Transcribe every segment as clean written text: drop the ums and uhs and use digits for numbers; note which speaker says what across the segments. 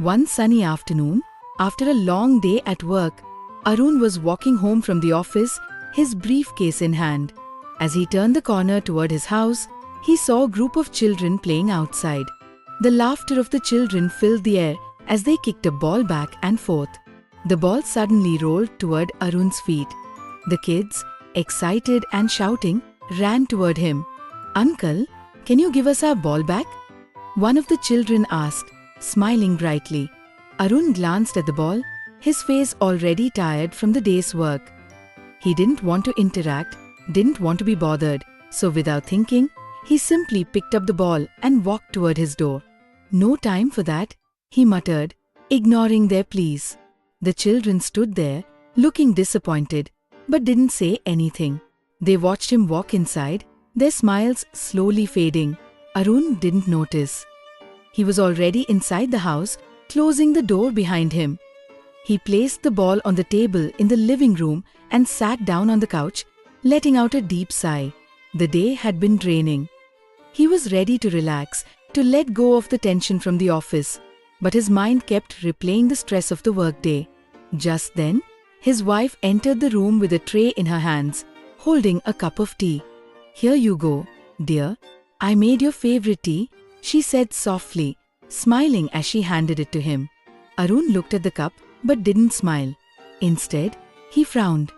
Speaker 1: One sunny afternoon, after a long day at work, Arun was walking home from the office, his briefcase in hand. As he turned the corner toward his house, he saw a group of children playing outside. The laughter of the children filled the air as they kicked a ball back and forth. The ball suddenly rolled toward Arun's feet. The kids, excited and shouting, ran toward him. "Uncle, can you give us our ball back?" one of the children asked, smiling brightly. Arun glanced at the ball, his face already tired from the day's work. He didn't want to interact, didn't want to be bothered, so without thinking, he simply picked up the ball and walked toward his door. "No time for that," he muttered, ignoring their pleas. The children stood there, looking disappointed, but didn't say anything. They watched him walk inside, their smiles slowly fading. Arun didn't notice. He was already inside the house, closing the door behind him. He placed the ball on the table in the living room and sat down on the couch, letting out a deep sigh. The day had been draining. He was ready to relax, to let go of the tension from the office, but his mind kept replaying the stress of the workday. Just then, his wife entered the room with a tray in her hands, holding a cup of tea. "Here you go, dear. I made your favorite tea," she said softly, smiling as she handed it to him. Arun looked at the cup but didn't smile. Instead, he frowned.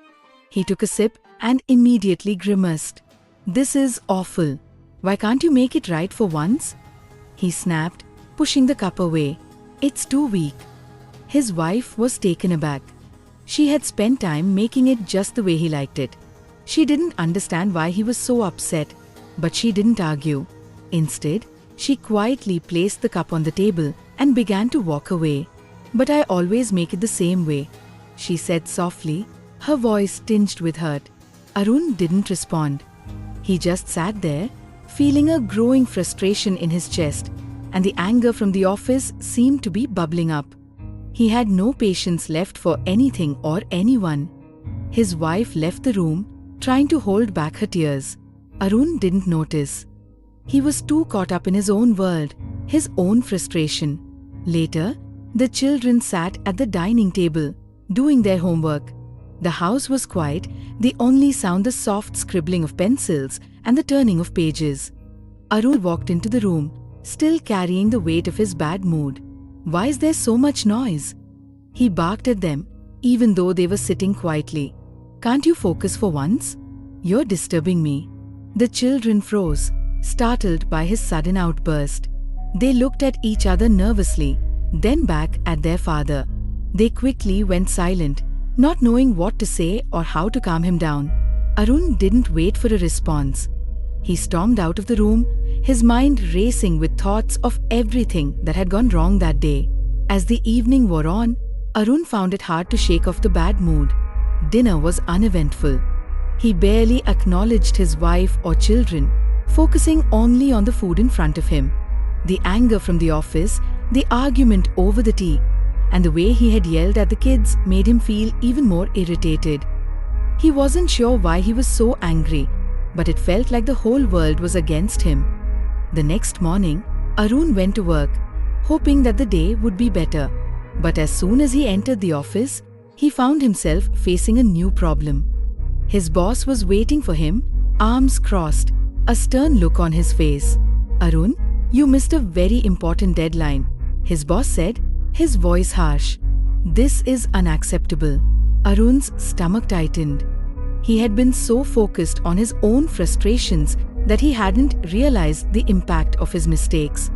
Speaker 1: He took a sip and immediately grimaced. "This is awful. Why can't you make it right for once?" he snapped, pushing the cup away. "It's too weak." His wife was taken aback. She had spent time making it just the way he liked it. She didn't understand why he was so upset, but she didn't argue. Instead, she quietly placed the cup on the table and began to walk away. "But I always make it the same way," she said softly, her voice tinged with hurt. Arun didn't respond. He just sat there, feeling a growing frustration in his chest, and the anger from the office seemed to be bubbling up. He had no patience left for anything or anyone. His wife left the room, trying to hold back her tears. Arun didn't notice. He was too caught up in his own world, his own frustration. Later, the children sat at the dining table, doing their homework. The house was quiet, the only sound the soft scribbling of pencils and the turning of pages. Arun walked into the room, still carrying the weight of his bad mood. "Why is there so much noise?" he barked at them, even though they were sitting quietly. "Can't you focus for once? You're disturbing me." The children froze, startled by his sudden outburst. They looked at each other nervously, then back at their father. They quickly went silent, not knowing what to say or how to calm him down. Arun didn't wait for a response. He stormed out of the room, his mind racing with thoughts of everything that had gone wrong that day. As the evening wore on, Arun found it hard to shake off the bad mood. Dinner was uneventful. He barely acknowledged his wife or children, focusing only on the food in front of him. The anger from the office, the argument over the tea, and the way he had yelled at the kids made him feel even more irritated. He wasn't sure why he was so angry, but it felt like the whole world was against him. The next morning, Arun went to work, hoping that the day would be better. But as soon as he entered the office, he found himself facing a new problem. His boss was waiting for him, arms crossed, a stern look on his face. "Arun, you missed a very important deadline," his boss said, his voice harsh. "This is unacceptable." Arun's stomach tightened. He had been so focused on his own frustrations that he hadn't realized the impact of his mistakes.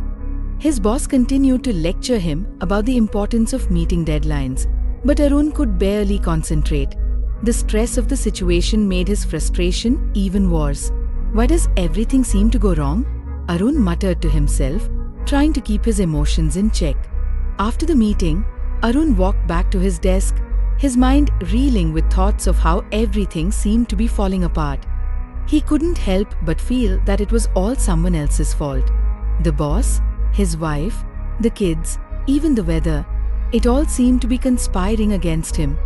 Speaker 1: His boss continued to lecture him about the importance of meeting deadlines, but Arun could barely concentrate. The stress of the situation made his frustration even worse. "Why does everything seem to go wrong?" Arun muttered to himself, trying to keep his emotions in check. After the meeting, Arun walked back to his desk, his mind reeling with thoughts of how everything seemed to be falling apart. He couldn't help but feel that it was all someone else's fault. The boss, his wife, the kids, even the weather, it all seemed to be conspiring against him.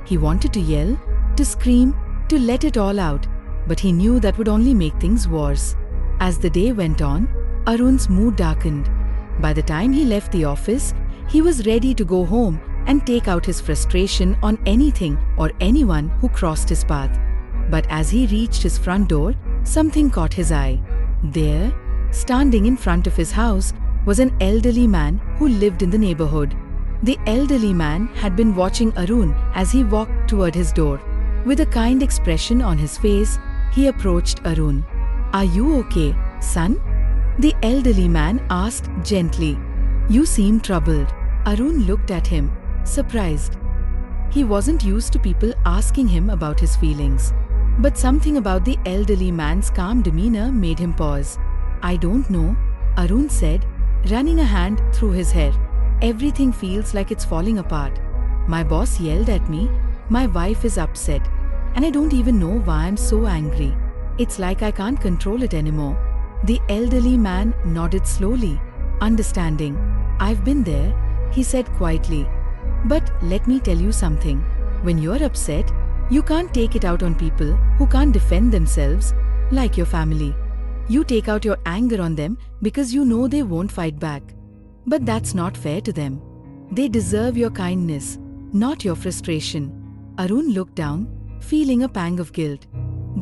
Speaker 1: He wanted to yell, to scream, to let it all out, but he knew that would only make things worse. As the day went on, Arun's mood darkened. By the time he left the office, He was ready to go home and take out his frustration on anything or anyone who crossed his path. But as he reached his front door, something caught his eye. There, standing in front of his house, was an elderly man who lived in the neighborhood. The elderly man had been watching Arun as he walked toward his door. With a kind expression on his face, he approached Arun. "Are you okay, son?" the elderly man asked gently. "You seem troubled." Arun looked at him, surprised. He wasn't used to people asking him about his feelings. But something about the elderly man's calm demeanor made him pause. "I don't know," Arun said, running a hand through his hair. "Everything feels like it's falling apart. My boss yelled at me, my wife is upset, and I don't even know why I'm so angry. It's like I can't control it anymore." The elderly man nodded slowly, understanding. "I've been there," he said quietly. "But let me tell you something. When you're upset, you can't take it out on people who can't defend themselves, like your family. You take out your anger on them because you know they won't fight back. But that's not fair to them. They deserve your kindness, not your frustration." Arun looked down, feeling a pang of guilt.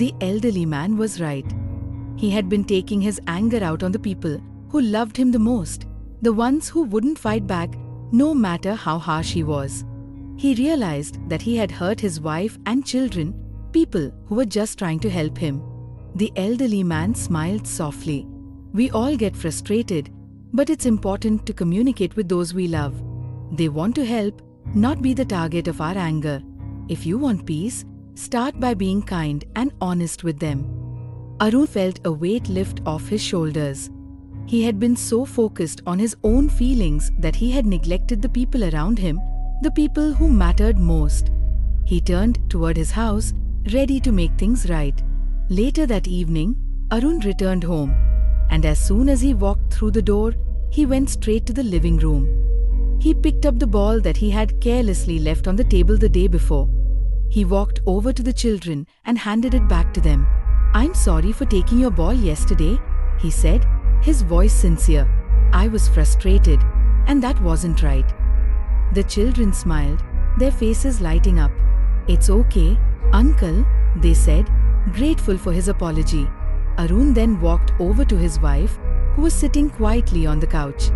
Speaker 1: The elderly man was right. He had been taking his anger out on the people who loved him the most, the ones who wouldn't fight back no matter how harsh he was. He realized that he had hurt his wife and children, people who were just trying to help him. The elderly man smiled softly. "We all get frustrated, but it's important to communicate with those we love. They want to help, not be the target of our anger. If you want peace, start by being kind and honest with them." Arun felt a weight lift off his shoulders. He had been so focused on his own feelings that he had neglected the people around him, the people who mattered most. He turned toward his house, ready to make things right. Later that evening, Arun returned home, and as soon as he walked through the door, he went straight to the living room. He picked up the ball that he had carelessly left on the table the day before. He walked over to the children and handed it back to them. "I'm sorry for taking your ball yesterday," he said, his voice sincere. "I was frustrated, and that wasn't right." The children smiled, their faces lighting up. "It's okay, Uncle," they said, grateful for his apology. Arun then walked over to his wife, who was sitting quietly on the couch.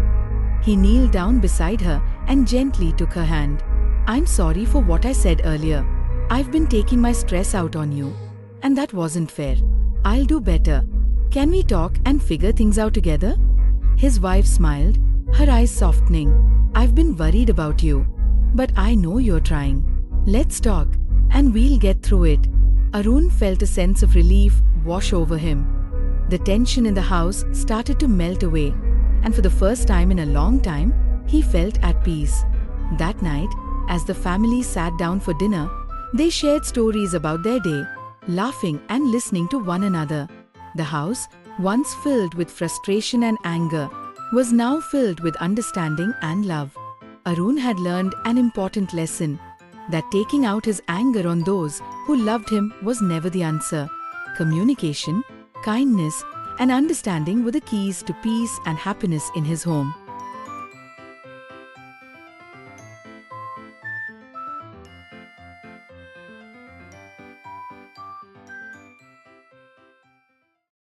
Speaker 1: He kneeled down beside her and gently took her hand. "I'm sorry for what I said earlier. I've been taking my stress out on you, and that wasn't fair. I'll do better. Can we talk and figure things out together?" His wife smiled, her eyes softening. "I've been worried about you, but I know you're trying. Let's talk, and we'll get through it." Arun felt a sense of relief wash over him. The tension in the house started to melt away, and for the first time in a long time, he felt at peace. That night, as the family sat down for dinner, they shared stories about their day, laughing and listening to one another. The house, once filled with frustration and anger, was now filled with understanding and love. Arun had learned an important lesson, that taking out his anger on those who loved him was never the answer. Communication, kindness, and understanding were the keys to peace and happiness in his home.